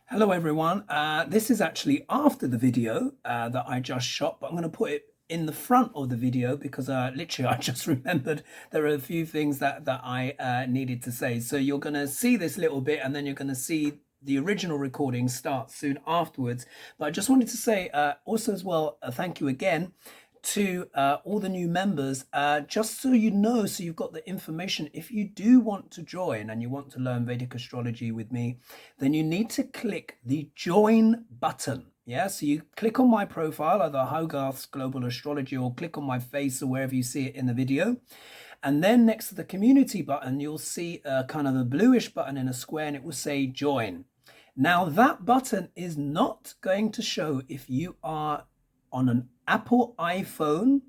Hello everyone. This is actually after the video that I just shot, but I'm going to put it in the front of the video because literally I just remembered there are a few things that I needed to say. So you're going to see this little bit and then you're going to see the original recording start soon afterwards. But I just wanted to say also as well, thank you again to all the new members, just so you know, so you've got the information. If you do want to join and you want to learn Vedic astrology with me, then you need to click the join button. Yeah, so you click on my profile, either Hogarth's Global Astrology, or click on my face or wherever you see it in the video. And then next to the community button, you'll see a kind of a bluish button in a square and it will say join. Now that button is not going to show if you are on an Apple iPhone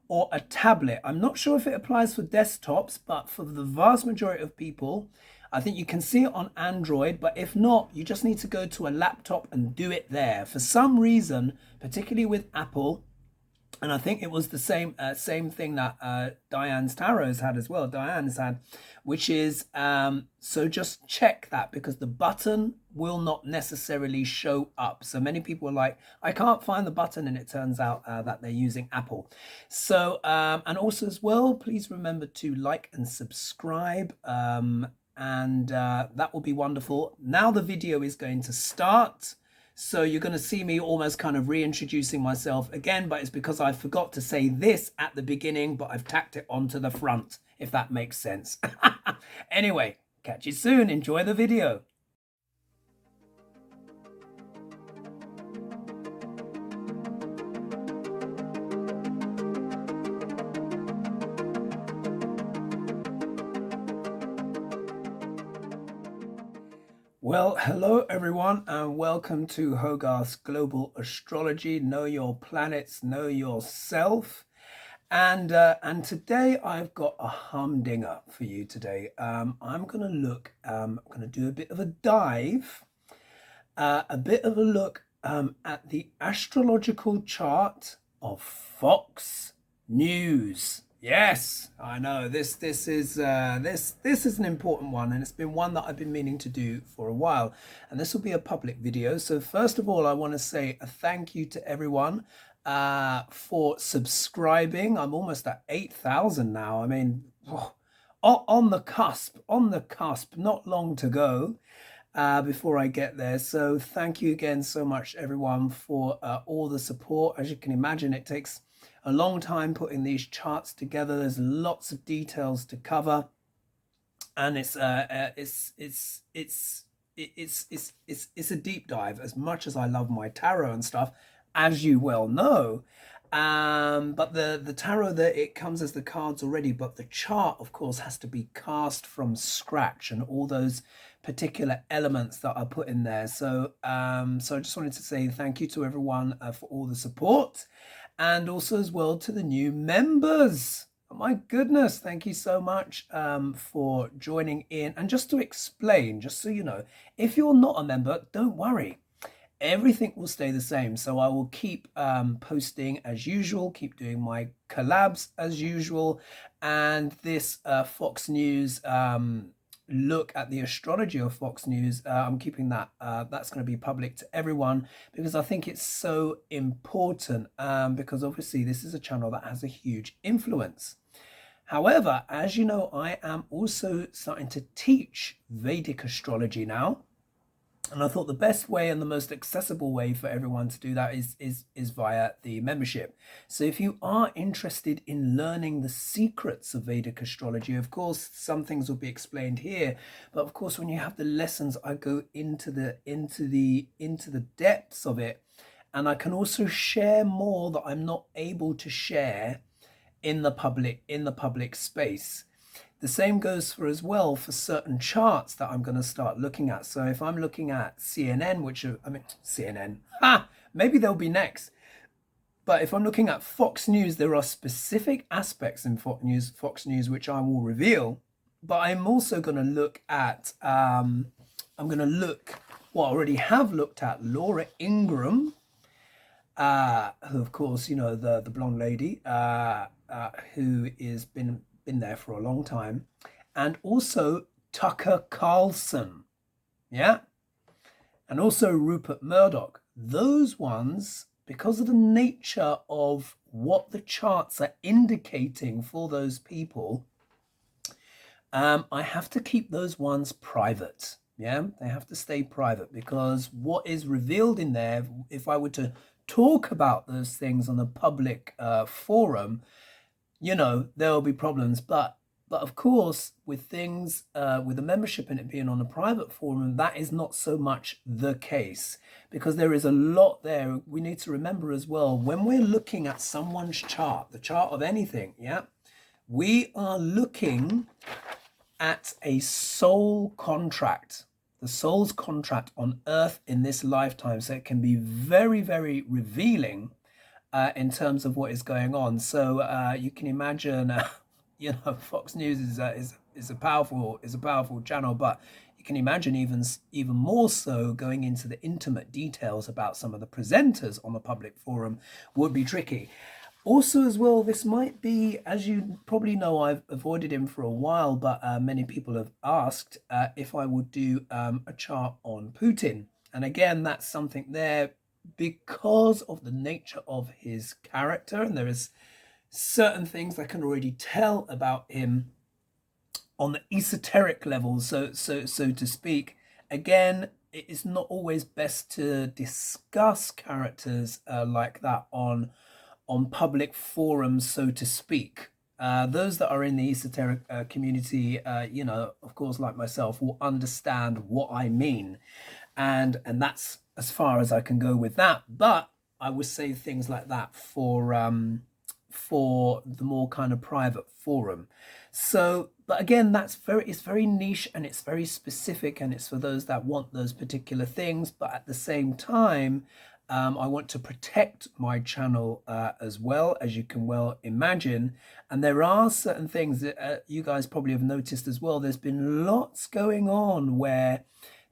or a tablet. I'm not sure if it applies for desktops, but for the vast majority of people, I think you can see it on Android, but if not, you just need to go to a laptop and do it there. For some reason, particularly with Apple, and I think it was the same thing that Diane's Tarot's had as well. Diane's had, which is so just check that because the button will not necessarily show up. So many people are like, I can't find the button, and it turns out that they're using Apple. So and also as well, please remember to like and subscribe. And that will be wonderful. Now the video is going to start. So you're going to see me almost kind of reintroducing myself again, but it's because I forgot to say this at the beginning, but I've tacked it onto the front, if that makes sense. Anyway, catch you soon. Enjoy the video. Well, hello everyone, and welcome to Hogarth's Global Astrology. Know your planets, know yourself. And today I've got a humdinger for you today. I'm going to do a bit of a dive, a bit of a look at the astrological chart of Fox News. Yes, I know this is an important one, and it's been one that I've been meaning to do for a while, and this will be a public video. So first of all, I want to say a thank you to everyone for subscribing. I'm almost at 8,000 now. I mean, on the cusp, not long to go before I get there. So thank you again so much, everyone, for all the support. As you can imagine, it takes a long time putting these charts together. There's lots of details to cover, and it's a deep dive. As much as I love my tarot and stuff, as you well know, but the tarot, that it comes as the cards already, but the chart of course has to be cast from scratch, and all those particular elements that are put in there. So so I just wanted to say thank you to everyone for all the support, and also as well to the new members. Oh my goodness, thank you so much for joining in. And just to explain, just so you know, if you're not a member, don't worry. Everything will stay the same. So I will keep posting as usual, keep doing my collabs as usual. And this Fox News look at the astrology of Fox News, I'm keeping that. That's going to be public to everyone because I think it's so important, because obviously this is a channel that has a huge influence. However, as you know, I am also starting to teach Vedic astrology now. And I thought the best way and the most accessible way for everyone to do that is via the membership. So if you are interested in learning the secrets of Vedic astrology, of course, some things will be explained here. But of course, when you have the lessons, I go into the depths of it. And I can also share more that I'm not able to share in the public space. The same goes for as well for certain charts that I'm going to start looking at. So if I'm looking at CNN, CNN, maybe they'll be next. But if I'm looking at Fox News, there are specific aspects in Fox News which I will reveal. But I'm also going to look at, well, I already have looked at Laura Ingraham, who, of course, you know, the blonde lady, who is been there for a long time, and also Tucker Carlson. Yeah. and also Rupert Murdoch. Those ones, because of the nature of what the charts are indicating for those people, I have to keep those ones private. Yeah, they have to stay private, because what is revealed in there, if I were to talk about those things on a public forum, there will be problems. But of course, with things with the membership and it being on a private forum, that is not so much the case, because there is a lot there. We need to remember as well, when we're looking at someone's chart, the chart of anything, yeah, we are looking at a soul contract, the soul's contract on earth in this lifetime. So it can be very, very revealing in terms of what is going on. So you can imagine, Fox News is a powerful channel, but you can imagine even more so going into the intimate details about some of the presenters on the public forum would be tricky. Also, as well, this might be, as you probably know, I've avoided him for a while, but many people have asked if I would do a chart on Putin. And again, that's something there because of the nature of his character. And there is certain things I can already tell about him on the esoteric level, so to speak. Again, it is not always best to discuss characters like that on public forums, so to speak. Those that are in the esoteric community, of course, like myself, will understand what I mean. And that's as far as I can go with that. But I would say things like that for the more kind of private forum. So, but again, it's very niche and it's very specific, and it's for those that want those particular things. But at the same time, I want to protect my channel as well, as you can well imagine. And there are certain things that you guys probably have noticed as well. There's been lots going on where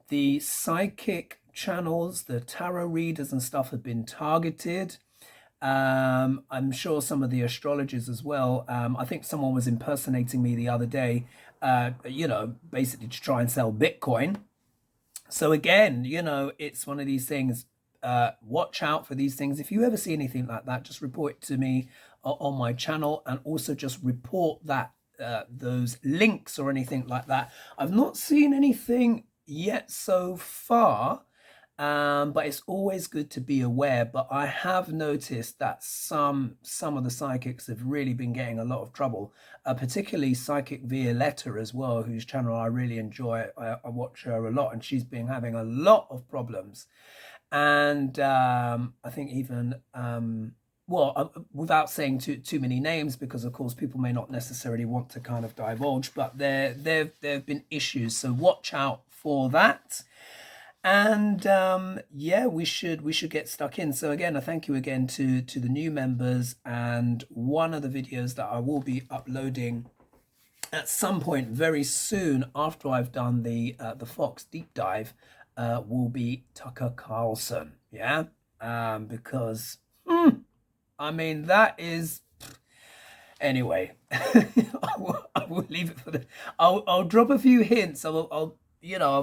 the psychic channels, the tarot readers and stuff have been targeted. I'm sure some of the astrologers as well. I think someone was impersonating me the other day, basically to try and sell Bitcoin. So again, it's one of these things. Watch out for these things. If you ever see anything like that, just report it to me on my channel, and also just report that those links or anything like that. I've not seen anything yet so far, but it's always good to be aware. But I have noticed that some of the psychics have really been getting a lot of trouble, particularly Psychic Violetta as well, whose channel I really enjoy. I watch her a lot, and she's been having a lot of problems. And I think even without saying too many names, because of course people may not necessarily want to kind of divulge, but there have been issues, so watch out for that. And yeah, we should get stuck in. So again, I thank you again to the new members, and one of the videos that I will be uploading at some point very soon after I've done the Fox deep dive will be Tucker Carlson. Yeah, because I mean, that is, anyway. I will leave it for the. I'll drop a few hints. I'll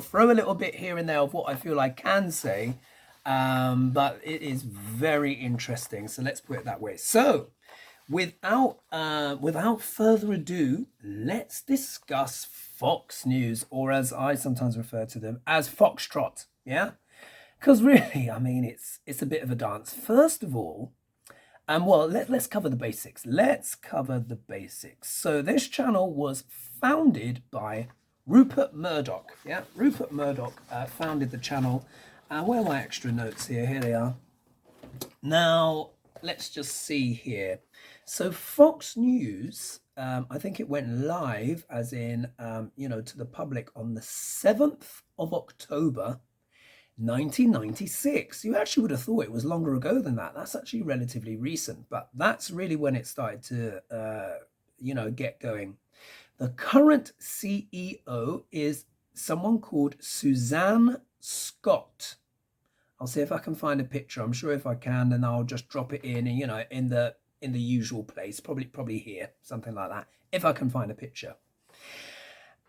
throw a little bit here and there of what I feel I can say, but it is very interesting. So let's put it that way. So without further ado, let's discuss Fox News, or as I sometimes refer to them as Foxtrot. Yeah, because really, I mean, it's a bit of a dance. First of all, well, let's cover the basics. So this channel was founded by Rupert Murdoch. Yeah, Rupert Murdoch founded the channel. Where are my extra notes here? Here they are. Now, let's just see here. So Fox News, I think it went live, as in, to the public on the 7th of October, 1996. You actually would have thought it was longer ago than that. That's actually relatively recent, but that's really when it started to, get going. The current CEO is someone called Suzanne Scott. I'll see if I can find a picture. I'm sure if I can, then I'll just drop it in the usual place, probably here, something like that, if I can find a picture.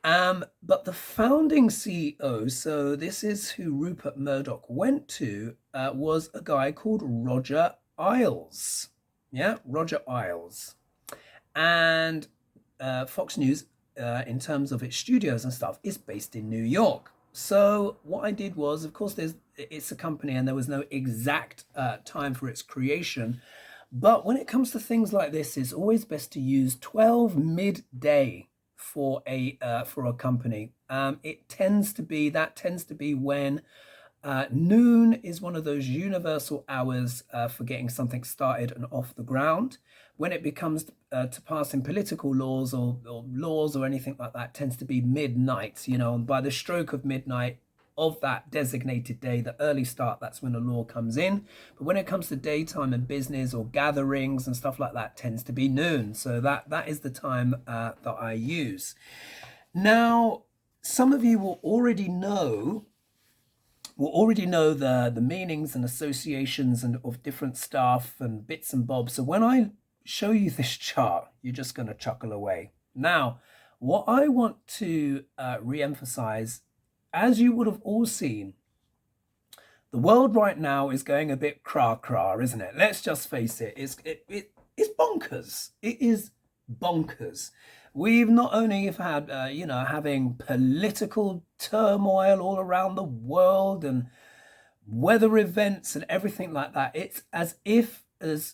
But the founding CEO, so this is who Rupert Murdoch went to, was a guy called Roger Ailes. Yeah, Roger Ailes. And Fox News, in terms of its studios and stuff, is based in New York. So what I did was, of course, it's a company and there was no exact time for its creation. But when it comes to things like this, it's always best to use 12 midday for a company. It tends to be when noon is one of those universal hours for getting something started and off the ground. When it becomes to passing political laws or laws or anything like that, tends to be midnight, and by the stroke of midnight of that designated day, the early start, that's when the law comes in. But when it comes to daytime and business or gatherings and stuff like that, tends to be noon. So that is the time that I use. Now, some of you will already know the meanings and associations and of different stuff and bits and bobs. So when I show you this chart, you're just going to chuckle away. Now, what I want to re-emphasize, as you would have all seen, the world right now is going a bit cra-cra, isn't it? Let's just face it. It's bonkers. It is bonkers. We've not only had, having political turmoil all around the world and weather events and everything like that. It's as if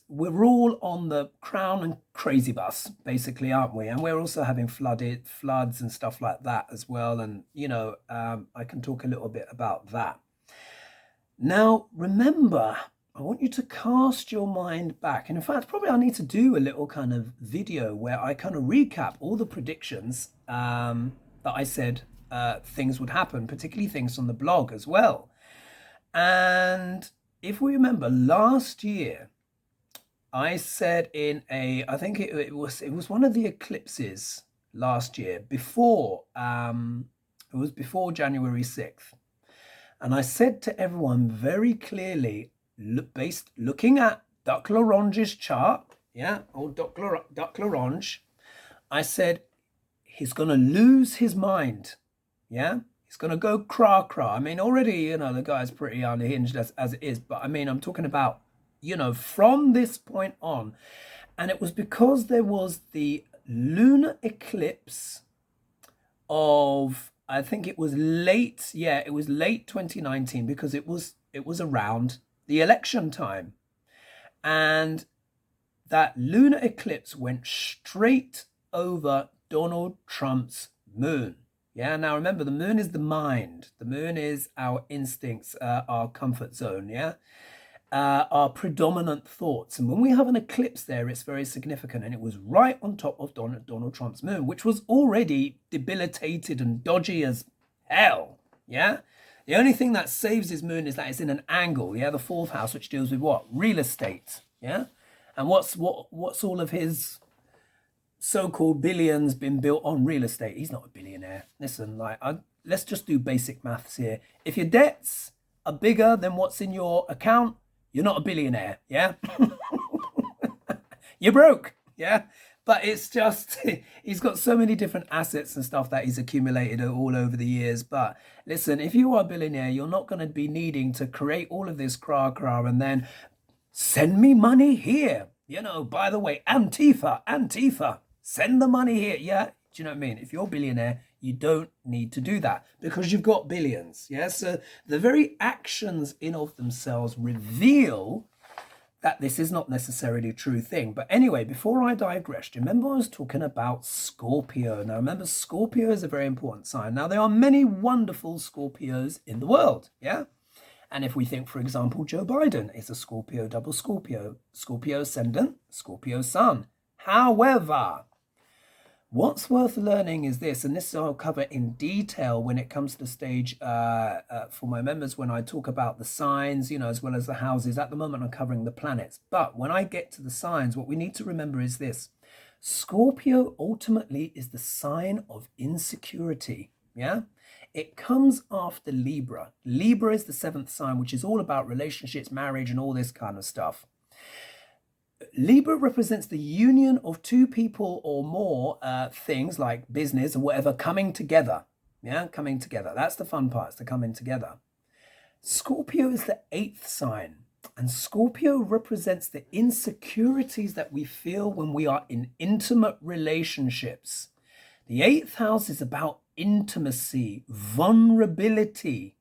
we're all on the Crown and Crazy Bus, basically, aren't we? And we're also having floods and stuff like that as well. And, I can talk a little bit about that. Now, remember, I want you to cast your mind back. And in fact, probably I need to do a little kind of video where I kind of recap all the predictions that I said things would happen, particularly things on the blog as well. And if we remember last year, I said I think it was one of the eclipses last year before, it was before January 6th. And I said to everyone very clearly, looking at Duck Larange's chart, old Duck Larange, I said, he's going to lose his mind. He's going to go cra-cra. I mean, already, the guy's pretty unhinged as it is. But I mean, I'm talking about, from this point on. And it was because there was the lunar eclipse of, I think it was late 2019, because it was around the election time. And that lunar eclipse went straight over Donald Trump's moon. Now remember, the moon is the mind. The moon is our instincts, our comfort zone, our predominant thoughts. And when we have an eclipse there, it's very significant. And it was right on top of Donald Trump's moon, which was already debilitated and dodgy as hell. The only thing that saves his moon is that it's in an angle. The fourth house, which deals with what? Real estate. And what's all of his so-called billions been built on? Real estate. He's not a billionaire. Listen, let's just do basic maths here. If your debts are bigger than what's in your account, you're not a billionaire. You're broke. But it's just, he's got so many different assets and stuff that he's accumulated all over the years. But listen, if you are a billionaire, you're not going to be needing to create all of this cra-cra and then send me money here. By the way, Antifa, send the money here. Do you know what I mean? If you're a billionaire, you don't need to do that because you've got billions. So the very actions in of themselves reveal that this is not necessarily a true thing. But anyway, before I digress, do you remember I was talking about Scorpio? Now remember, Scorpio is a very important sign. Now there are many wonderful Scorpios in the world, And if we think, for example, Joe Biden is a Scorpio, double Scorpio, Scorpio ascendant, Scorpio sun. However, what's worth learning is this, and this I'll cover in detail when it comes to the stage for my members when I talk about the signs, as well as the houses. At the moment, I'm covering the planets. But when I get to the signs, what we need to remember is this. Scorpio ultimately is the sign of insecurity. It comes after Libra. Libra is the seventh sign, which is all about relationships, marriage, and all this kind of stuff. Libra represents the union of two people or more things like business or whatever coming together. Yeah, coming together. That's the fun part, it's the coming together. Scorpio is the 8th sign, and Scorpio represents the insecurities that we feel when we are in intimate relationships. The 8th house is about intimacy, vulnerability.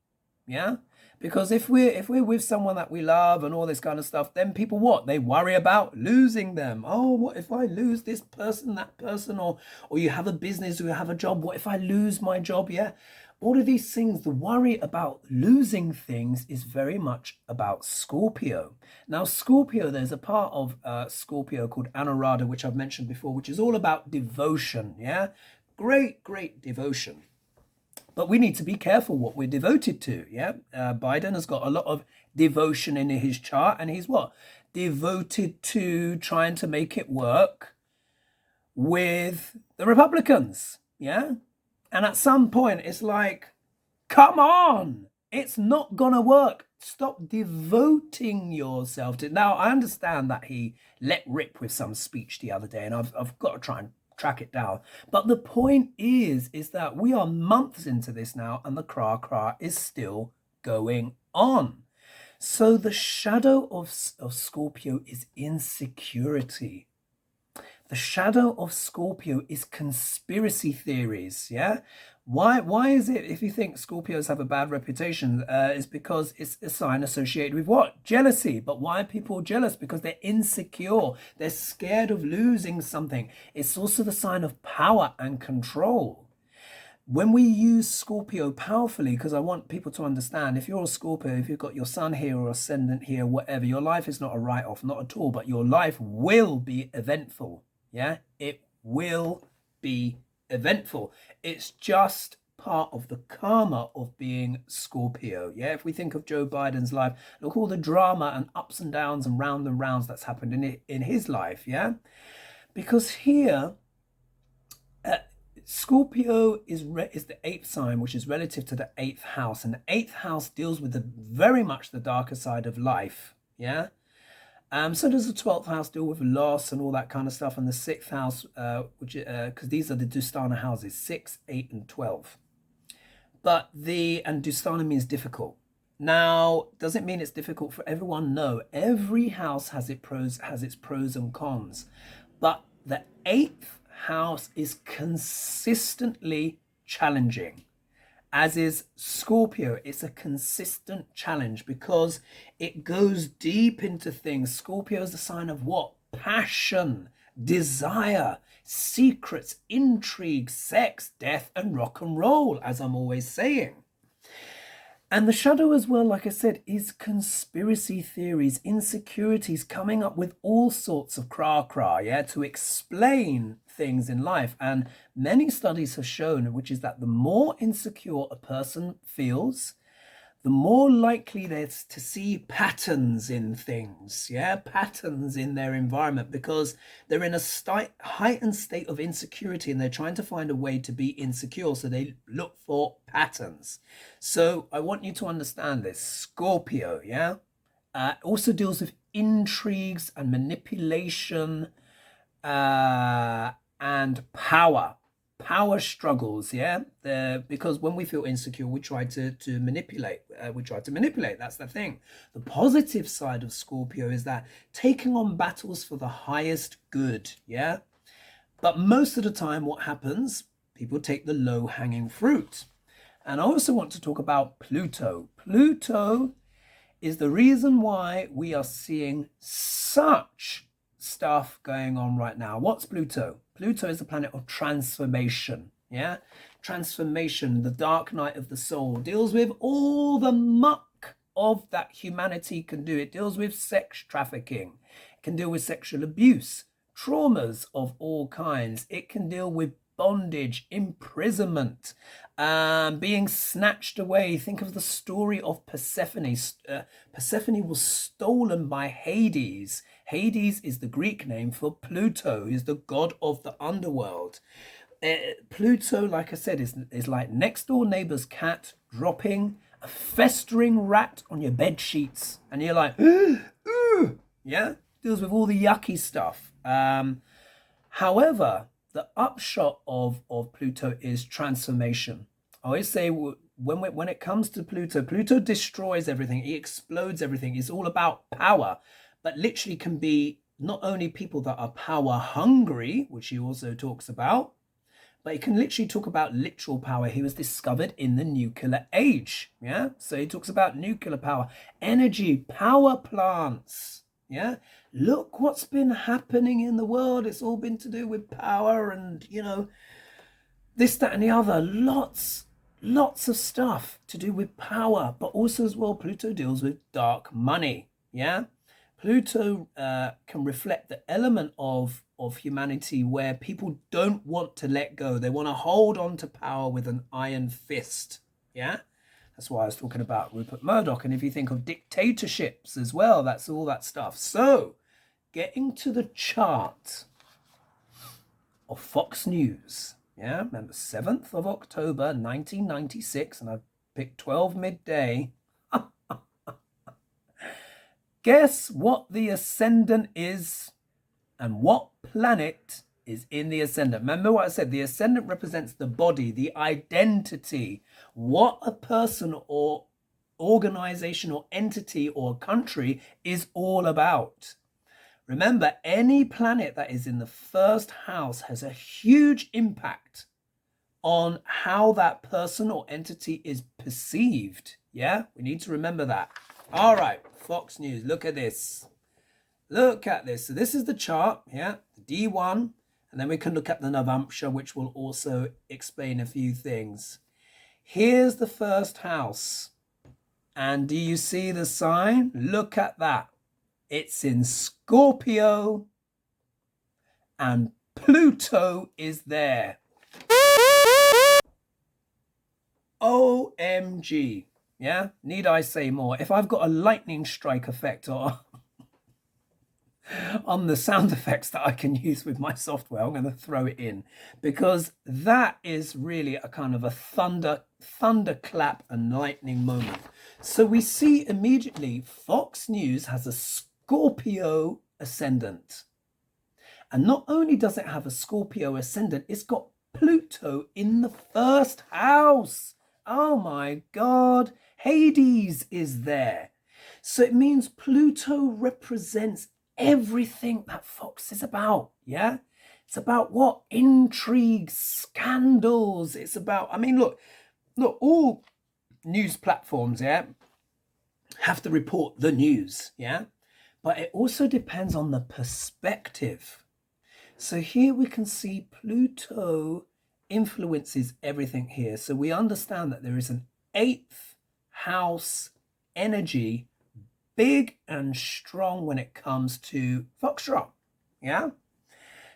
Yeah, because if we're with someone that we love and all this kind of stuff, then people what? They worry about losing them. Oh, what if I lose this person, that person, or you have a business or you have a job? What if I lose my job? Yeah. All of these things, the worry about losing things is very much about Scorpio. Now, Scorpio, there's a part of Scorpio called Anuradha, which I've mentioned before, which is all about devotion. Yeah, great devotion. But we need to be careful what we're devoted to. Yeah, Biden has got a lot of devotion in his chart, and he's what? Devoted to trying to make it work with the Republicans. Yeah. And at some point, it's like, come on, it's not going to work. Stop devoting yourself to it. Now, I understand that he let rip with some speech the other day, and I've got to try and track it down. But the point is that we are months into this now, and the cra is still going on. So the shadow of Scorpio is insecurity. The shadow of Scorpio is conspiracy theories, yeah? Why is it, if you think Scorpios have a bad reputation, is because it's a sign associated with what? Jealousy. But why are people jealous? Because they're insecure. They're scared of losing something. It's also the sign of power and control. When we use Scorpio powerfully, because I want people to understand, if you're a Scorpio, if you've got your sun here or ascendant here, whatever, your life is not a write-off, not at all, but your life will be eventful. Yeah, it will be eventful. It's just part of the karma of being Scorpio. Yeah, if we think of Joe Biden's life, look all the drama and ups and downs and rounds that's happened in his life. Yeah, because here, Scorpio is the 8th sign, which is relative to the 8th house, and the 8th house deals with very much the darker side of life. Yeah. So does the 12th house deal with loss and all that kind of stuff, and the 6th house, which because these are the Dusthana houses, 6, 8, and 12. But and Dusthana means difficult. Now, does it mean it's difficult for everyone? No. Every house has its pros and cons. But the 8th house is consistently challenging. As is Scorpio, it's a consistent challenge because it goes deep into things. Scorpio is a sign of what? Passion, desire, secrets, intrigue, sex, death, and rock and roll, as I'm always saying. And the shadow as well, like I said, is conspiracy theories, insecurities, coming up with all sorts of yeah, to explain things in life. And many studies have shown, which is that the more insecure a person feels, the more likely they're to see patterns in things, yeah, patterns in their environment, because they're in a heightened state of insecurity and they're trying to find a way to be insecure. So they look for patterns. So I want you to understand this. Scorpio, yeah, also deals with intrigues and manipulation and power struggles, yeah, because when we feel insecure, we try to manipulate. That's the thing. The positive side of Scorpio is that taking on battles for the highest good, yeah. But most of the time, what happens? People take the low-hanging fruit. And I also want to talk about Pluto. Pluto is the reason why we are seeing such stuff going on right now. What's Pluto? Pluto is the planet of transformation. Yeah, transformation, the dark night of the soul, deals with all the muck of that humanity can do. It deals with sex trafficking. It can deal with sexual abuse, traumas of all kinds. It can deal with bondage, imprisonment, being snatched away. Think of the story of Persephone. Persephone was stolen by Hades. Hades is the Greek name for Pluto. He's the god of the underworld. Pluto, like I said, is like next door neighbor's cat dropping a festering rat on your bed sheets, and you're like, ooh, yeah. deals with all the yucky stuff. However, the upshot of Pluto is transformation. I always say when it comes to Pluto, Pluto destroys everything. He explodes everything. It's all about power, but literally can be not only people that are power hungry, which he also talks about, but he can literally talk about literal power. He was discovered in the nuclear age. Yeah. So he talks about nuclear power, energy, power plants. Yeah. Look what's been happening in the world. It's all been to do with power and, this, that, and the other. Lots of stuff to do with power, but also as well, Pluto deals with dark money. Yeah. Pluto can reflect the element of humanity where people don't want to let go. They want to hold on to power with an iron fist. Yeah. That's why I was talking about Rupert Murdoch. And if you think of dictatorships as well, that's all that stuff. So getting to the chart of Fox News. Yeah, remember 7th of October, 1996, and I picked 12 midday. Guess what the ascendant is and what planet is in the ascendant. Remember what I said, the ascendant represents the body, the identity, what a person or organization or entity or country is all about. Remember, any planet that is in the first house has a huge impact on how that person or entity is perceived. Yeah, we need to remember that. All right, Fox News, look at this. Look at this. So this is the chart, yeah, the D1, and then we can look at the Navamsha, which will also explain a few things. Here's the first house. And do you see the sign? Look at that. It's in Scorpio, and Pluto is there. OMG. Yeah, need I say more? If I've got a lightning strike effect or on the sound effects that I can use with my software, I'm going to throw it in, because that is really a kind of a thunderclap and lightning moment. So we see immediately Fox News has a Scorpio ascendant. And not only does it have a Scorpio ascendant, it's got Pluto in the first house. Oh my God. Hades is there. So it means Pluto represents everything that Fox is about. Yeah. It's about what? Intrigue, scandals. It's about, I mean, look, all news platforms, yeah, have to report the news. Yeah. But it also depends on the perspective. So here we can see Pluto influences everything here. So we understand that there is an 8th house energy, big and strong when it comes to Foxtrot. Yeah.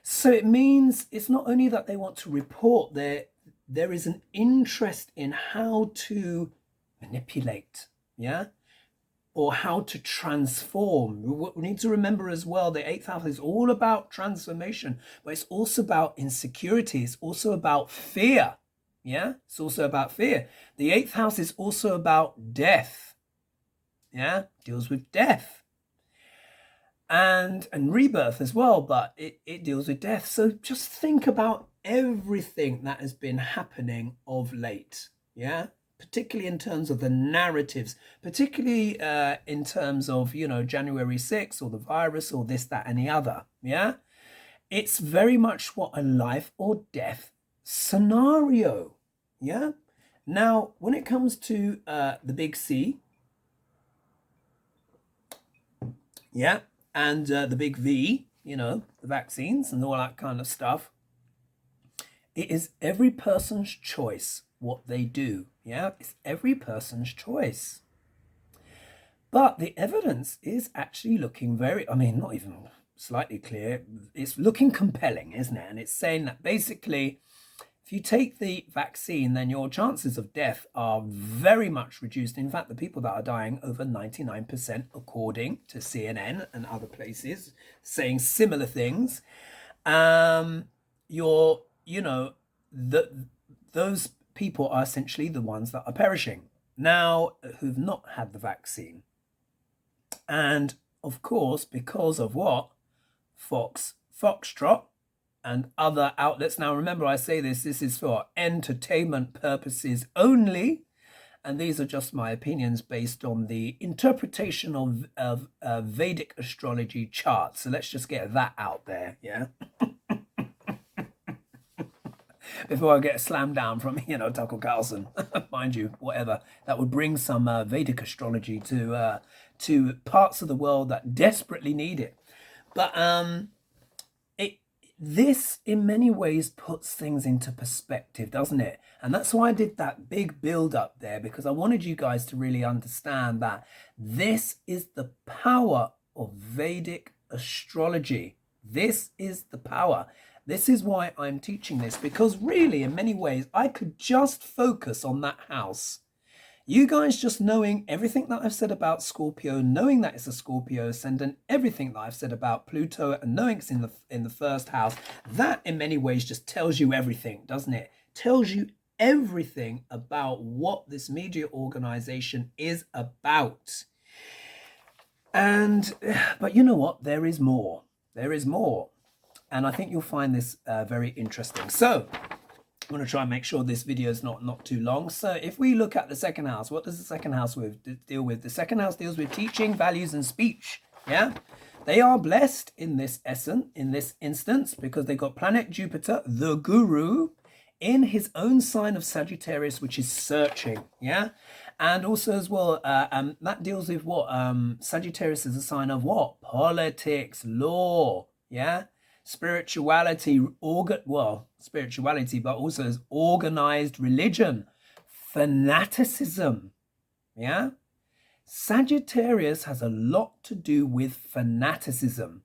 So it means it's not only that they want to report, there is an interest in how to manipulate. Yeah. Or how to transform. We need to remember as well, the 8th house is all about transformation, but it's also about insecurity. It's also about fear. Yeah, it's also about fear. The 8th house is also about death. Yeah, deals with death. And rebirth as well, but it deals with death. So just think about everything that has been happening of late. Yeah. Particularly in terms of the narratives, particularly in terms of, January 6th or the virus or this, that, and the other. Yeah. It's very much what a life or death scenario. Yeah. Now, when it comes to the big C, yeah, and the big V, the vaccines and all that kind of stuff, it is every person's choice what they do. Yeah, it's every person's choice. But the evidence is actually looking not even slightly clear. It's looking compelling, isn't it? And it's saying that basically, if you take the vaccine, then your chances of death are very much reduced. In fact, the people that are dying, over 99%, according to CNN and other places, saying similar things. Those people are essentially the ones that are perishing now, who've not had the vaccine. And of course, because of what? Foxtrot, and other outlets. Now, remember, I say this is for entertainment purposes only. And these are just my opinions based on the interpretation of Vedic astrology charts. So let's just get that out there, yeah? Before I get slammed down from, Tucker Carlson, mind you, whatever. That would bring some Vedic astrology to parts of the world that desperately need it. But this in many ways puts things into perspective, doesn't it? And that's why I did that big build up there, because I wanted you guys to really understand that this is the power of Vedic astrology. This is the power. This is why I'm teaching this, because really in many ways I could just focus on that house. You guys just knowing everything that I've said about Scorpio, knowing that it's a Scorpio ascendant, everything that I've said about Pluto, and knowing it's in the first house, that in many ways just tells you everything, doesn't it? Tells you everything about what this media organization is about. But you know what? There is more. There is more. And I think you'll find this very interesting. So I'm going to try and make sure this video is not too long. So if we look at the second house, what does the second house deal with? The second house deals with teaching, values, and speech. Yeah, they are blessed in this instance, because they got planet Jupiter, the guru, in his own sign of Sagittarius, which is searching. Yeah, and also as well, that deals with what? Sagittarius is a sign of what? Politics, law. Yeah. Spirituality, but also as organized religion, fanaticism. Yeah, Sagittarius has a lot to do with fanaticism.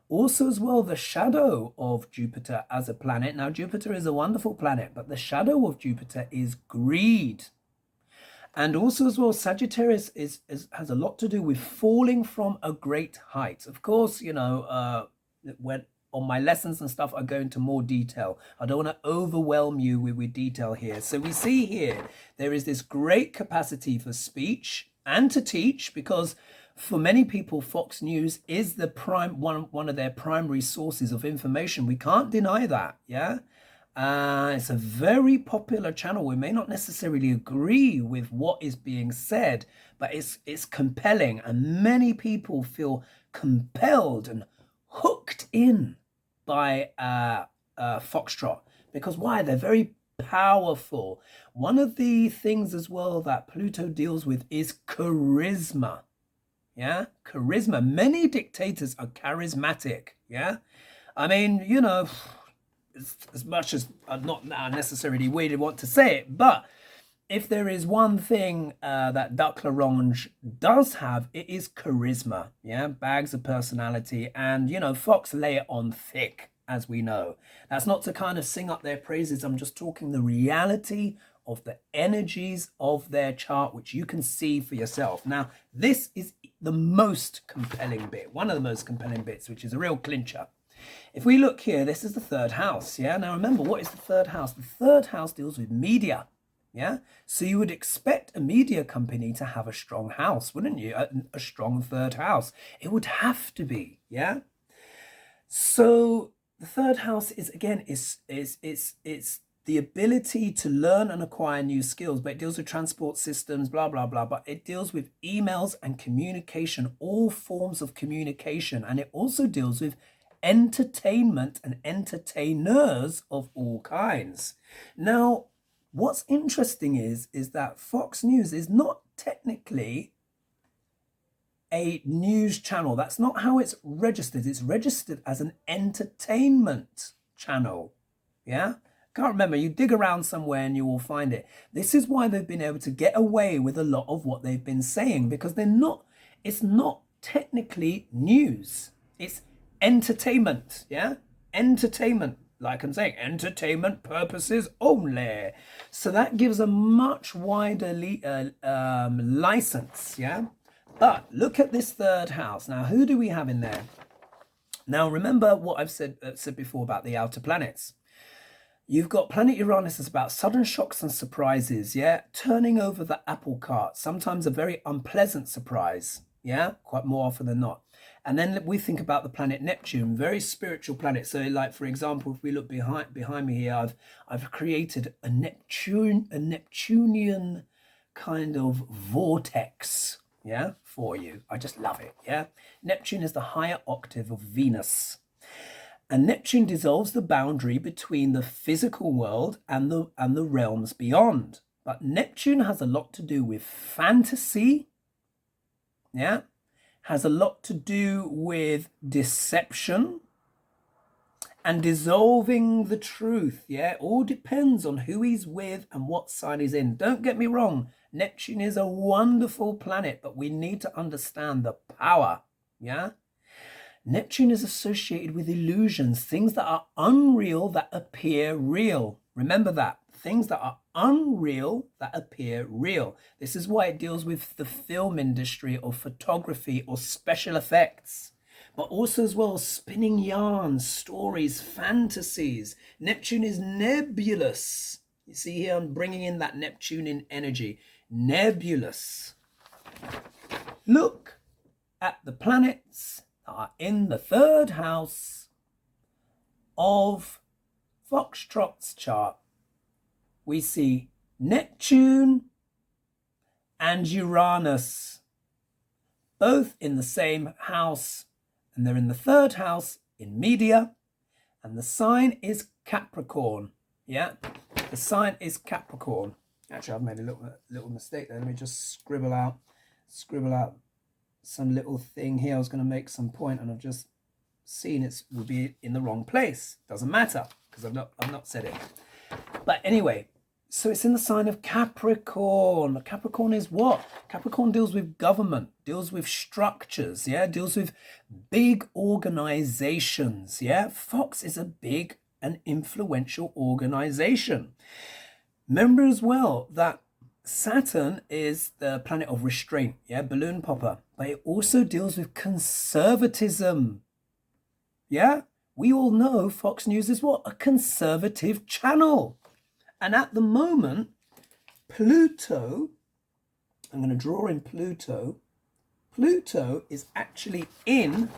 Also as well, the shadow of Jupiter as a planet. Now, Jupiter is a wonderful planet, but the shadow of Jupiter is greed. And also as well, Sagittarius has a lot to do with falling from a great height. Of course, when on my lessons and stuff, I go into more detail. I don't want to overwhelm you with detail here. So we see here, there is this great capacity for speech and to teach, because for many people, Fox News is the one of their primary sources of information. We can't deny that, yeah? It's a very popular channel. We may not necessarily agree with what is being said, but it's compelling, and many people feel compelled and hooked in by Foxtrot, because why? They're very powerful. One of the things as well that Pluto deals with is charisma. Yeah, charisma. Many dictators are charismatic. Yeah, I mean, as much as I'm not necessarily weird want to say it, but if there is one thing that Duck Larange does have, it is charisma. Yeah, bags of personality, and Fox lay it on thick, as we know. That's not to kind of sing up their praises. I'm just talking the reality of the energies of their chart, which you can see for yourself. Now, this is the most compelling bit, one of the most compelling bits, which is a real clincher. If we look here, this is the third house. Yeah, now remember, what is the third house? The third house deals with media. Yeah, so you would expect a media company to have a strong house, wouldn't you? A strong third house. It would have to be, yeah. So the third house is again it's the ability to learn and acquire new skills, but it deals with transport systems, blah blah blah. But it deals with emails and communication, all forms of communication, and it also deals with entertainment and entertainers of all kinds. Now, what's interesting is that Fox News is not technically a news channel. That's not how it's registered. It's registered as an entertainment channel. Yeah? Can't remember. You dig around somewhere and you will find it. This is why they've been able to get away with a lot of what they've been saying, because it's not technically news. It's entertainment. Yeah? Entertainment. Like I'm saying, entertainment purposes only. So that gives a much wider license, yeah? But look at this third house. Now, who do we have in there? Now, remember what I've said before about the outer planets. You've got planet Uranus is about sudden shocks and surprises, yeah? Turning over the apple cart, sometimes a very unpleasant surprise, Yeah, quite more often than not. And then we think about the planet Neptune, very spiritual planet. So, like for example, if we look behind me here, I've created a Neptunian kind of vortex, yeah, for you. I just love it. Yeah, Neptune is the higher octave of Venus. And Neptune dissolves the boundary between the physical world and the realms beyond. But Neptune has a lot to do with fantasy, yeah, has a lot to do with deception and dissolving the truth. Yeah, it all depends on who he's with and what sign he's in. Don't get me wrong, Neptune is a wonderful planet, but we need to understand the power. Yeah, Neptune is associated with illusions, things that are unreal that appear real. Remember that. Things that are unreal that appear real. This is why it deals with the film industry or photography or special effects, but also as well spinning yarns, stories, fantasies. Neptune is nebulous. You see here, I'm bringing in that Neptunian energy. Nebulous. Look at the planets that are in the third house of Foxtrot's chart. We see Neptune and Uranus, both in the same house, and they're in the third house in media, and the sign is Capricorn. Yeah, the sign is Capricorn. Actually, I've made a little mistake there. Let me just scribble out some little thing here. I was going to make some point, and I've just seen it would be in the wrong place. Doesn't matter because I've not said it. But anyway, so it's in the sign of Capricorn. Capricorn is what? Capricorn deals with government, deals with structures, yeah, deals with big organizations, yeah. Fox is a big and influential organization. Remember as well that Saturn is the planet of restraint, yeah, balloon popper, but it also deals with conservatism, yeah. We all know Fox News is what? A conservative channel. And at the moment, Pluto, I'm going to draw in Pluto. Pluto is actually in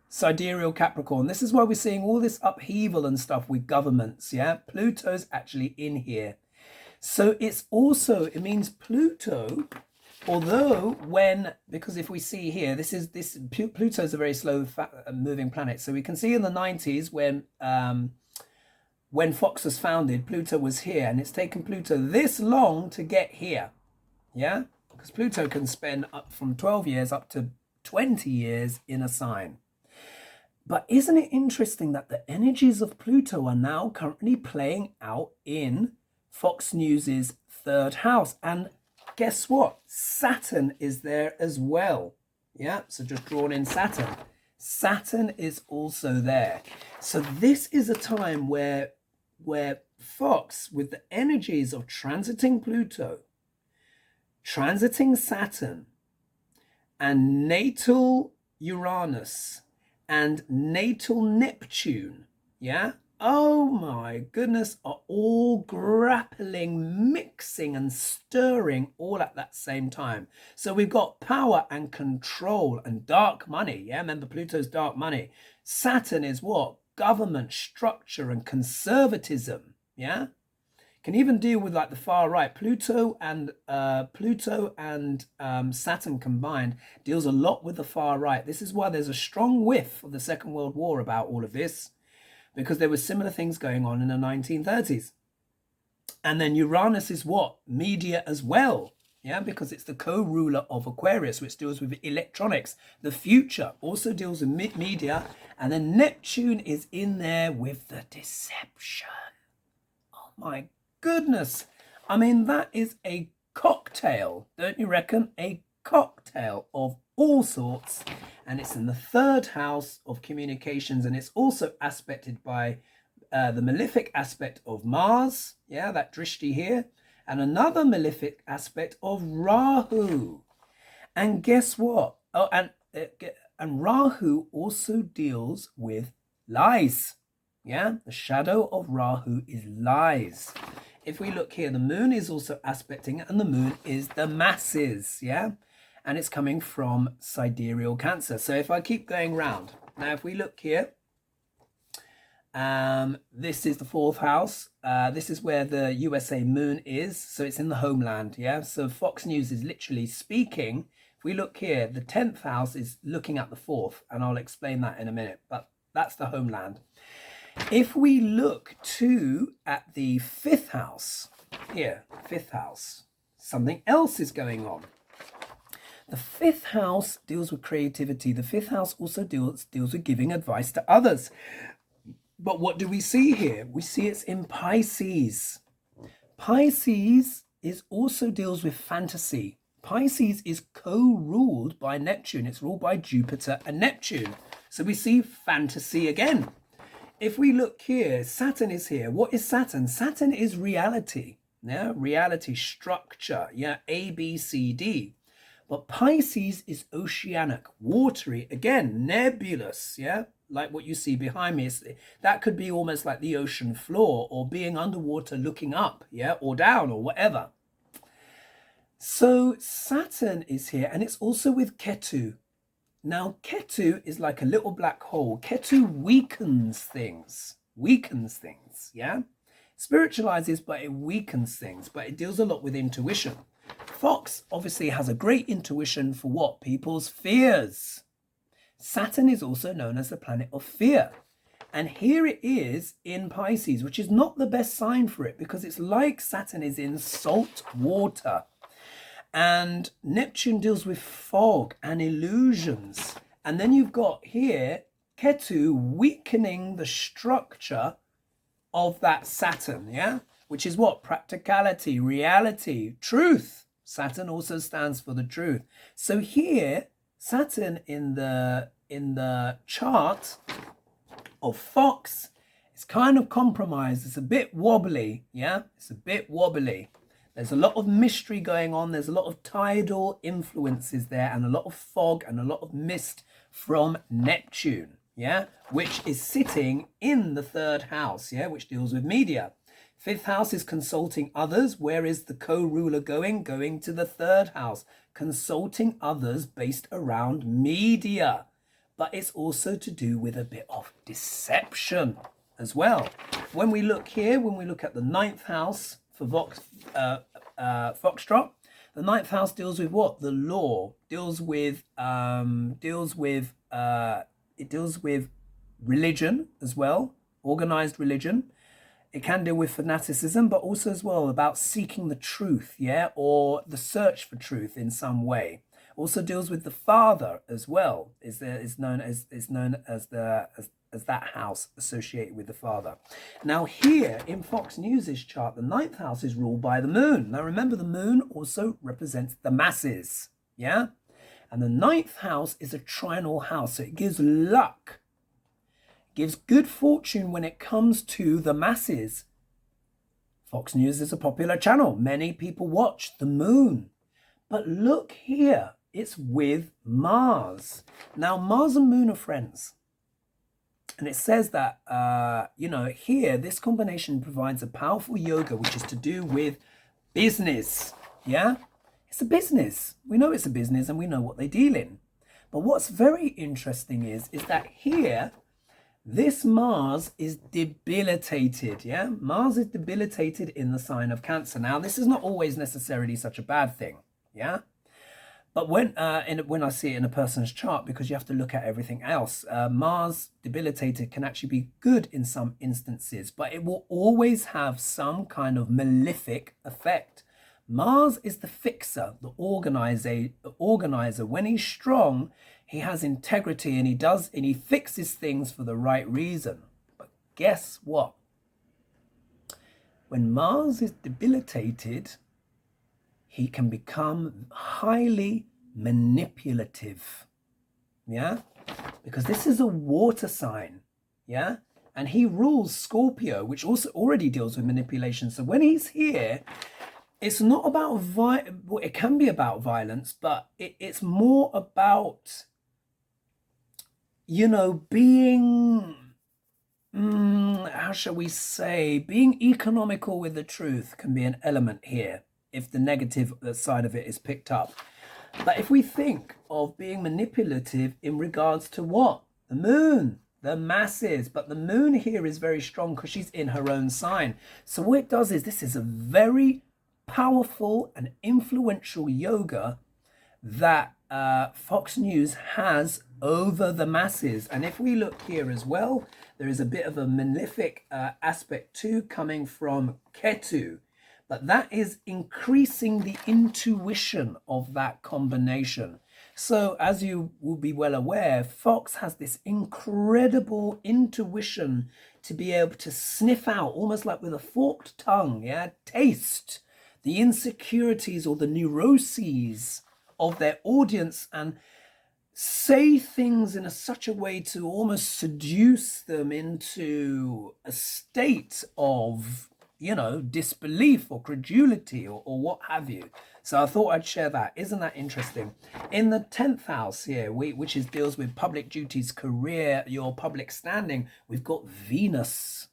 sidereal Capricorn. This is why we're seeing all this upheaval and stuff with governments, yeah? Pluto's actually in here. So it's also, it means Pluto, although because if we see here, Pluto is a very slow moving planet. So we can see in the 90s when Fox was founded, Pluto was here, and it's taken Pluto this long to get here. Yeah, because Pluto can spend up from 12 years up to 20 years in a sign. But isn't it interesting that the energies of Pluto are now currently playing out in Fox News's third house? And guess what? Saturn is there as well. Yeah, so just drawn in Saturn. Saturn is also there. So this is a time where Fox, with the energies of transiting Pluto, transiting Saturn, and natal Uranus, and natal Neptune, yeah? Oh my goodness, are all grappling, mixing and stirring all at that same time. So we've got power and control and dark money. Yeah, remember Pluto's dark money. Saturn is what? Government, structure and conservatism. Yeah, can even deal with like the far right. Pluto and Saturn combined deals a lot with the far right. This is why there's a strong whiff of the Second World War about all of this, because there were similar things going on in the 1930s. And then Uranus is what? Media as well. Yeah, because it's the co-ruler of Aquarius, which deals with electronics. The future also deals with media. And then Neptune is in there with the deception. Oh my goodness. I mean, that is a cocktail, don't you reckon? A cocktail of all sorts. And it's in the third house of communications. And it's also aspected by the malefic aspect of Mars. Yeah, that drishti here. And another malefic aspect of Rahu. And guess what? Oh, and Rahu also deals with lies. Yeah, the shadow of Rahu is lies. If we look here, the moon is also aspecting it, and the moon is the masses. Yeah, and it's coming from sidereal Cancer. So if I keep going round, now if we look here, this is the 4th house. This is where the USA moon is, so it's in the homeland. Yeah, so Fox News is literally speaking. If we look here, the 10th house is looking at the 4th, and I'll explain that in a minute, but that's the homeland. If we look too at the 5th house here, 5th house, something else is going on. The 5th house deals with creativity. The 5th house also deals with giving advice to others. But what do we see here? We see it's in Pisces. Pisces also deals with fantasy. Pisces is co-ruled by Neptune. It's ruled by Jupiter and Neptune. So we see fantasy again. If we look here, Saturn is here. What is Saturn? Saturn is reality. Yeah, reality, structure. Yeah, A, B, C, D. But Pisces is oceanic, watery, again, nebulous. Yeah, like what you see behind me. That could be almost like the ocean floor, or being underwater looking up, yeah, or down, or whatever. So Saturn is here, and it's also with Ketu. Now, Ketu is like a little black hole. Ketu weakens things, yeah? Spiritualizes, but it weakens things, but it deals a lot with intuition. Fox obviously has a great intuition for what? People's fears. Saturn is also known as the planet of fear. And here it is in Pisces, which is not the best sign for it, because it's like Saturn is in salt water. And Neptune deals with fog and illusions. And then you've got here Ketu weakening the structure of that Saturn, yeah? Which is what? Practicality, reality, truth. Saturn also stands for the truth. So here, Saturn in the chart of Fox, it's kind of compromised. It's a bit wobbly, yeah? It's a bit wobbly. There's a lot of mystery going on. There's a lot of tidal influences there, and a lot of fog and a lot of mist from Neptune, yeah, which is sitting in the 3rd house, yeah, which deals with media. 5th house is consulting others. Where is the co-ruler going? Going to the 3rd house, consulting others based around media. But it's also to do with a bit of deception as well. When we look here, when we look at the 9th house for Foxtrot, the 9th house deals with what? The law. Deals with religion as well, organized religion. It can deal with fanaticism, but also as well about seeking the truth, yeah, or the search for truth in some way. Also deals with the father as well. Is known as that house associated with the father. Now here in Fox News's chart, the 9th house is ruled by the moon. Now remember, the moon also represents the masses, yeah? And the 9th house is a trinal house, so it gives luck, gives good fortune when it comes to the masses. Fox News is a popular channel. Many people watch the moon. But look here, it's with Mars. Now, Mars and moon are friends. And it says that, here, this combination provides a powerful yoga, which is to do with business. Yeah? It's a business. We know it's a business and we know what they deal in. But what's very interesting is that here, this Mars is debilitated. Yeah? Mars is debilitated in the sign of Cancer. Now, this is not always necessarily such a bad thing. Yeah? But when I see it in a person's chart, because you have to look at everything else, Mars debilitated can actually be good in some instances, but it will always have some kind of malefic effect. Mars is the fixer, the organizer. When he's strong, he has integrity, and he fixes things for the right reason. But guess what? When Mars is debilitated, he can become highly manipulative, yeah? Because this is a water sign, yeah? And he rules Scorpio, which also already deals with manipulation. So when he's here, it's not about, it can be about violence, but it's more about, being, how shall we say, being economical with the truth can be an element here, if the negative side of it is picked up. But if we think of being manipulative in regards to what? The moon, the masses. But the moon here is very strong because she's in her own sign. So what it does is this is a very powerful and influential yoga that Fox News has over the masses. And if we look here as well, there is a bit of a malefic aspect too coming from Ketu. But that is increasing the intuition of that combination. So as you will be well aware, Fox has this incredible intuition to be able to sniff out, almost like with a forked tongue, yeah, taste the insecurities or the neuroses of their audience and say things in such a way to almost seduce them into a state of, you know, disbelief or credulity or what have you. So I thought I'd share that. Isn't that interesting? In the 10th house here, which deals with public duties, career, your public standing, we've got Venus.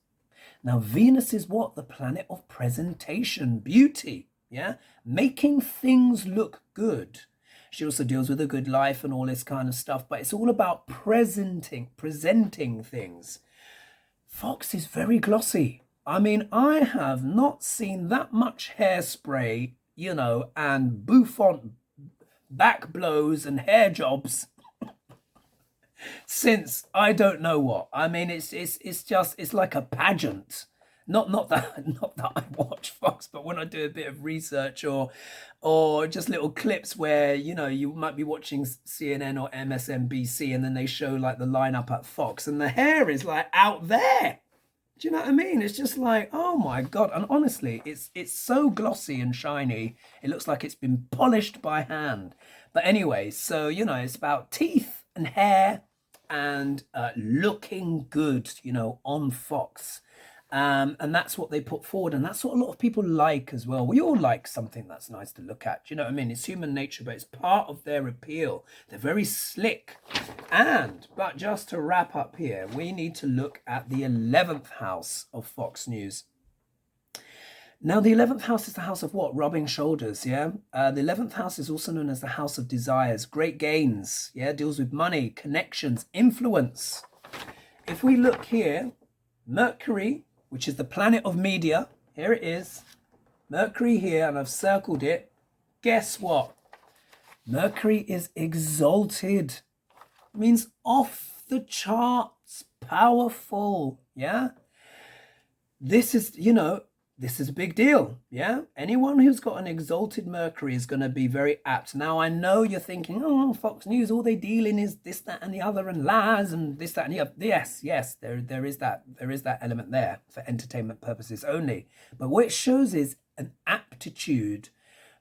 Now, Venus is what? The planet of presentation, beauty, yeah? Making things look good. She also deals with a good life and all this kind of stuff, but it's all about presenting things. Fox is very glossy. I mean, I have not seen that much hairspray, you know, and bouffant back blows and hair jobs since I don't know what. I mean, it's like a pageant. Not that I watch Fox, but when I do a bit of research or just little clips where, you know, you might be watching CNN or MSNBC and then they show like the lineup at Fox and the hair is like out there. Do you know what I mean? It's just like, oh my God. And honestly, it's so glossy and shiny. It looks like it's been polished by hand. But anyway, so, you know, it's about teeth and hair and looking good, you know, on Fox. And that's what they put forward. And that's what a lot of people like as well. We all like something that's nice to look at. Do you know what I mean? It's human nature, but it's part of their appeal. They're very slick. But just to wrap up here, we need to look at the 11th house of Fox News. Now, the 11th house is the house of what? Rubbing shoulders, yeah? The 11th house is also known as the house of desires, great gains, yeah? Deals with money, connections, influence. If we look here, Mercury, which is the planet of media, here it is. Mercury here, and I've circled it. Guess what? Mercury is exalted. It means off the charts, powerful, yeah? This is, you know, this is a big deal, yeah? Anyone who's got an exalted Mercury is going to be very apt. Now, I know you're thinking, oh, Fox News, all they deal in is this, that, and the other, and lies, and this, that, and the other. Yes, there is that element there for entertainment purposes only. But what it shows is an aptitude.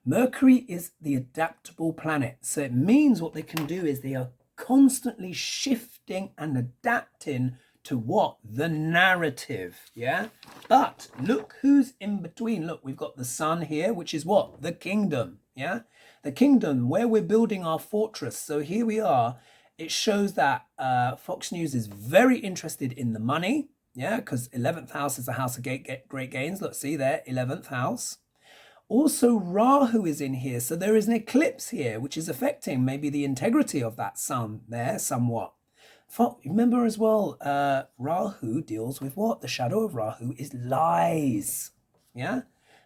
Mercury is the adaptable planet. So it means what they can do is they are constantly shifting and adapting to what? The narrative, yeah? But look who's in between. Look, we've got the sun here, which is what? The kingdom, yeah? The kingdom where we're building our fortress. So here we are. It shows that Fox News is very interested in the money, yeah? Because 11th house is the house of great gains. Look, see there, 11th house. Also, Rahu is in here. So there is an eclipse here, which is affecting maybe the integrity of that sun there somewhat. Remember as well, Rahu deals with what? The shadow of Rahu is lies. Yeah?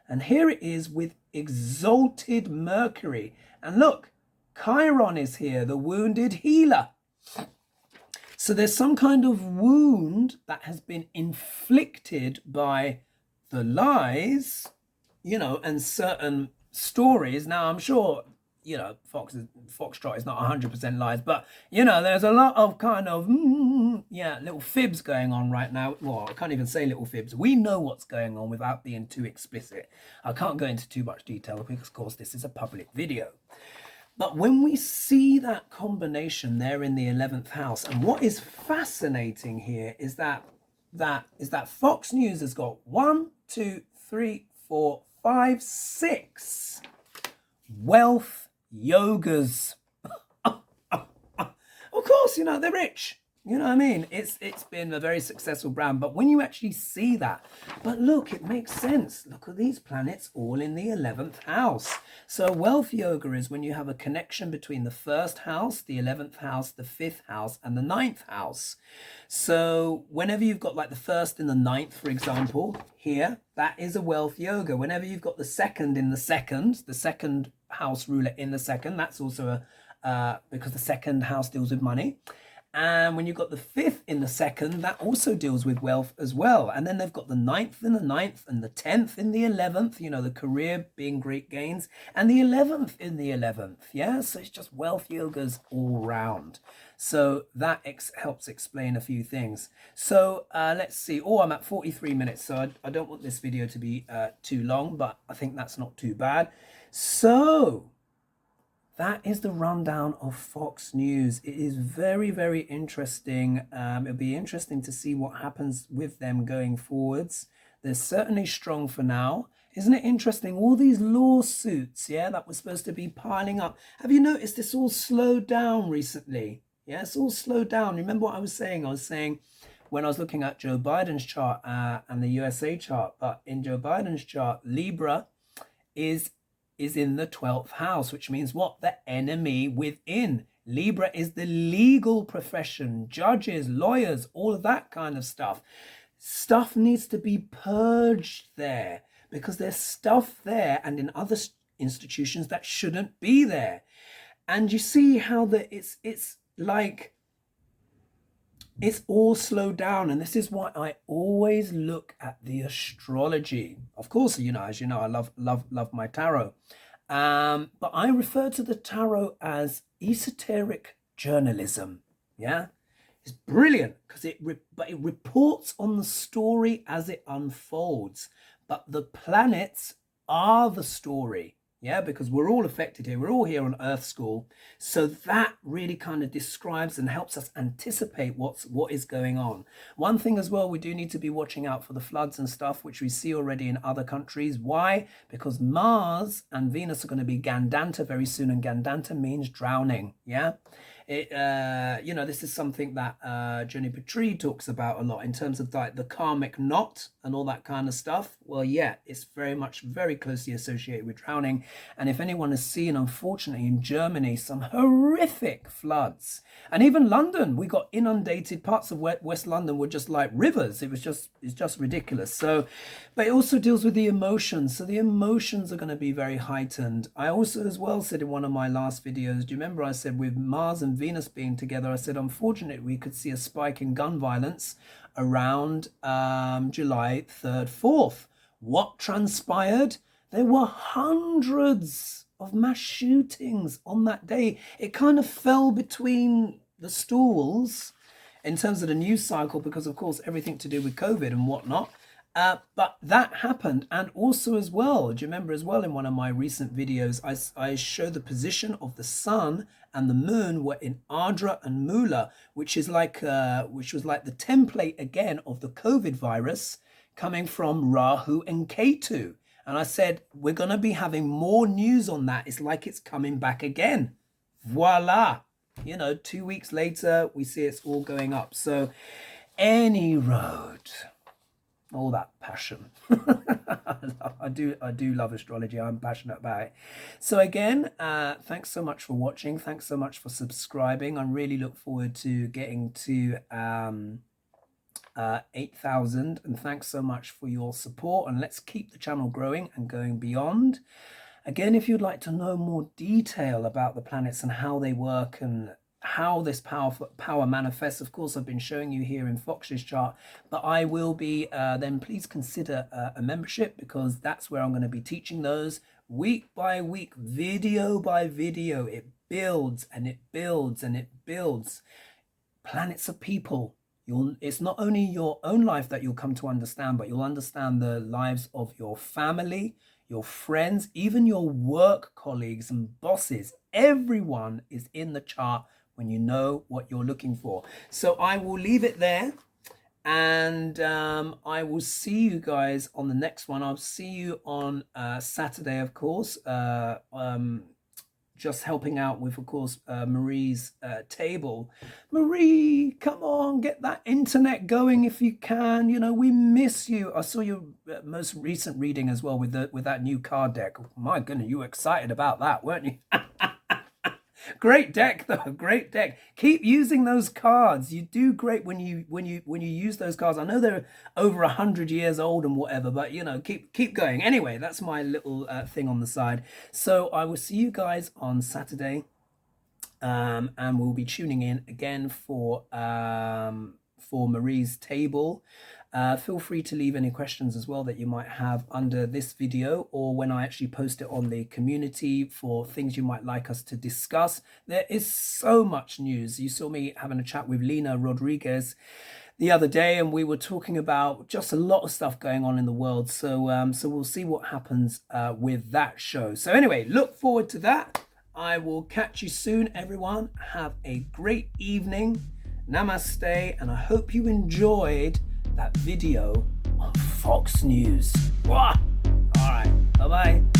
And here it is with exalted Mercury. And look, Chiron is here, the wounded healer. So there's some kind of wound that has been inflicted by the lies, you know, and certain stories. Now, I'm sure, you know, Foxtrot is not 100% lies, but, you know, there's a lot of kind of, little fibs going on right now. Well, I can't even say little fibs. We know what's going on without being too explicit. I can't go into too much detail because, of course, this is a public video. But when we see that combination there in the 11th house, and what is fascinating here is that Fox News has got 1, 2, 3, 4, 5, 6 wealth yogas. Of course, you know, they're rich. You know what I mean? It's been a very successful brand, but when you actually see that, but look, it makes sense. Look at these planets all in the 11th house. So wealth yoga is when you have a connection between the first house, the 11th house, the fifth house, and the ninth house. So whenever you've got like the first in the ninth, for example, here, that is a wealth yoga. Whenever you've got the second in the second house ruler in the second, that's also because the second house deals with money. And when you've got the fifth in the second, that also deals with wealth as well. And then they've got the ninth in the ninth and the 10th in the 11th, you know, the career being great gains, and the 11th in the 11th. Yeah, so it's just wealth yogas all round. So that helps explain a few things. So let's see. Oh, I'm at 43 minutes, so I don't want this video to be too long, but I think that's not too bad. So that is the rundown of Fox News. It is very, very interesting. It'll be interesting to see what happens with them going forwards. They're certainly strong for now. Isn't it interesting? All these lawsuits, yeah, that were supposed to be piling up. Have you noticed this all slowed down recently? Yeah, it's all slowed down. Remember what I was saying? I was saying when I was looking at Joe Biden's chart and the USA chart, but in Joe Biden's chart, Libra is in the 12th house, which means what? The enemy within. Libra is the legal profession, judges, lawyers, all of that kind of stuff. Stuff needs to be purged there because there's stuff there and in other institutions that shouldn't be there. And you see how it's like it's all slowed down, and this is why I always look at the astrology. Of course, you know, as you know, I love my tarot, but I refer to the tarot as esoteric journalism. Yeah, it's brilliant because it reports on the story as it unfolds, but the planets are the story. Yeah, because we're all affected here. We're all here on Earth School. So that really kind of describes and helps us anticipate what is going on. One thing as well, we do need to be watching out for the floods and stuff, which we see already in other countries. Why? Because Mars and Venus are going to be Gandanta very soon, and Gandanta means drowning. Yeah. You know, this is something that Jenny Petrie talks about a lot in terms of like the karmic knot and all that kind of stuff. Well, yeah, it's very closely associated with drowning. And if anyone has seen, unfortunately, in Germany, some horrific floods, and even London, we got inundated. Parts of West London were just like rivers. It's just ridiculous. So, but it also deals with the emotions. So the emotions are going to be very heightened. I also as well said in one of my last videos, do you remember I said with Mars and Venus being together, I said, unfortunately, we could see a spike in gun violence around July 3rd, 4th. What transpired? There were hundreds of mass shootings on that day. It kind of fell between the stools in terms of the news cycle because, of course, everything to do with COVID and whatnot. But that happened. And also as well, do you remember as well in one of my recent videos, I showed the position of the sun and the moon were in Ardra and Mula, which was like the template again of the COVID virus coming from Rahu and Ketu. And I said, we're going to be having more news on that. It's like it's coming back again. Voila. You know, 2 weeks later, we see it's all going up. So any road, all that passion. I do love astrology. I'm passionate about it. So again, thanks so much for watching. Thanks so much for subscribing. I really look forward to getting to 8,000, and thanks so much for your support, and let's keep the channel growing and going beyond. Again, if you'd like to know more detail about the planets and how they work and how this power manifests, of course I've been showing you here in Fox's chart, but I will be then please consider a membership, because that's where I'm going to be teaching those week by week, video by video. It builds and it builds and it builds. Planets are people. It's not only your own life that you'll come to understand, but you'll understand the lives of your family, your friends, even your work colleagues and bosses. Everyone is in the chart when you know what you're looking for. So I will leave it there, and I will see you guys on the next one. I'll see you on Saturday, of course, just helping out with, of course, Marie's table. Marie, come on, get that internet going if you can. You know, we miss you. I saw your most recent reading as well with that new card deck. My goodness, you were excited about that, weren't you? Great deck though, great deck. Keep using those cards. You do great when you use those cards. I know they're over 100 years old and whatever, but you know, keep going. Anyway, that's my little thing on the side. So I will see you guys on Saturday, and we'll be tuning in again for Marie's table. Feel free to leave any questions as well that you might have under this video, or when I actually post it on the community for things you might like us to discuss. There is so much news. You saw me having a chat with Lena Rodriguez the other day, and we were talking about just a lot of stuff going on in the world. So so we'll see what happens with that show. So anyway, look forward to that. I will catch you soon, everyone. Have a great evening. Namaste, and I hope you enjoyed that video on Fox News. All right, bye-bye.